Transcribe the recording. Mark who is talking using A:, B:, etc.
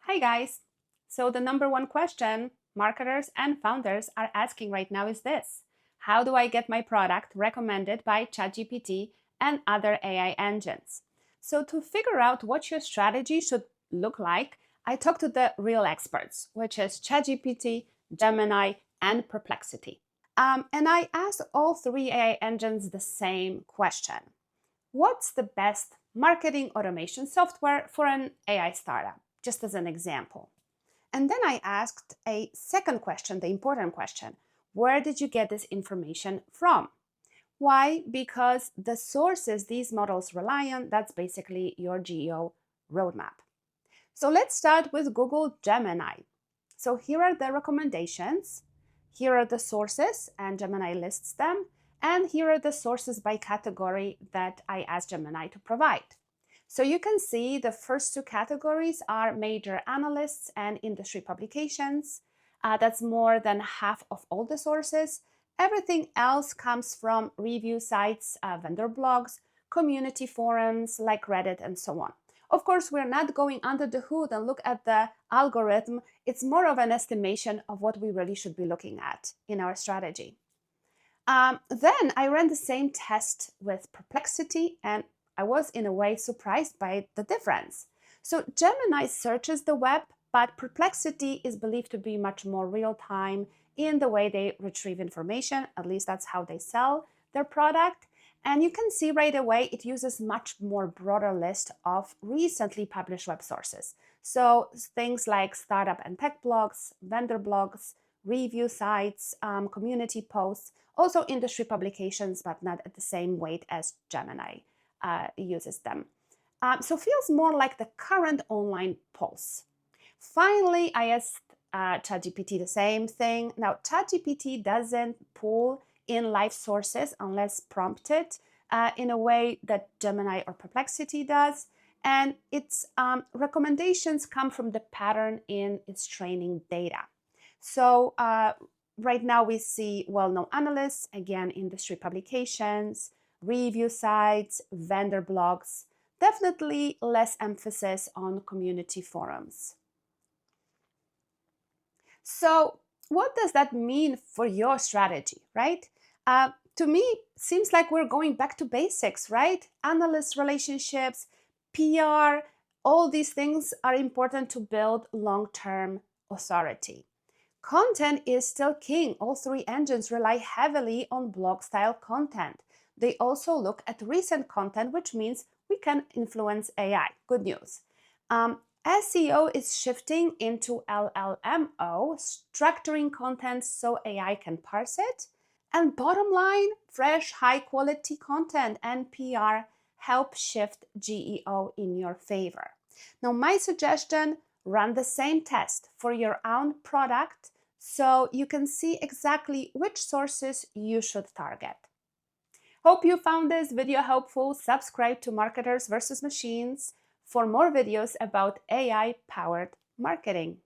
A: Hi guys! So the number one question marketers and founders are asking right now is this: how do I get my product recommended by ChatGPT and other AI engines? So to figure out what your strategy should look like, I talked to the real experts, which is ChatGPT, Gemini, and Perplexity. And I asked all three AI engines the same question: what's the best marketing automation software for an AI startup? Just as an example. And then I asked a second question, the important question: where did you get this information from? Why? Because the sources these models rely on, that's basically your GEO roadmap. So let's start with Google Gemini. So here are the recommendations. Here are the sources, and Gemini lists them. And here are the sources by category that I asked Gemini to provide. So you can see the first two categories are major analysts and industry publications. That's more than half of all the sources. Everything else comes from review sites, vendor blogs, community forums like Reddit, and so on. Of course, we're not going under the hood and look at the algorithm. It's more of an estimation of what we really should be looking at in our strategy. Then I ran the same test with Perplexity, and I was in a way surprised by the difference. So Gemini searches the web, but Perplexity is believed to be much more real-time in the way they retrieve information. At least that's how they sell their product. And you can see right away it uses much more broader list of recently published web sources. So things like startup and tech blogs, vendor blogs, review sites, community posts, also industry publications, but not at the same weight as Gemini uses them. So feels more like the current online pulse. Finally, I asked ChatGPT the same thing. Now, ChatGPT doesn't pull in live sources unless prompted in a way that Gemini or Perplexity does. And its recommendations come from the pattern in its training data. So right now we see well-known analysts, again, industry publications, review sites, vendor blogs, definitely less emphasis on community forums. So what does that mean for your strategy, right? To me, seems like we're going back to basics, right? Analyst relationships, PR, all these things are important to build long-term authority. Content is still king. All three engines rely heavily on blog-style content. They also look at recent content, which means we can influence AI. Good news. SEO is shifting into LLMO, structuring content so AI can parse it. And bottom line, fresh, high-quality content and PR help shift GEO in your favor. Now, my suggestion, run the same test for your own product so you can see exactly which sources you should target. Hope you found this video helpful. Subscribe to Marketers vs. Machines for more videos about AI-powered marketing.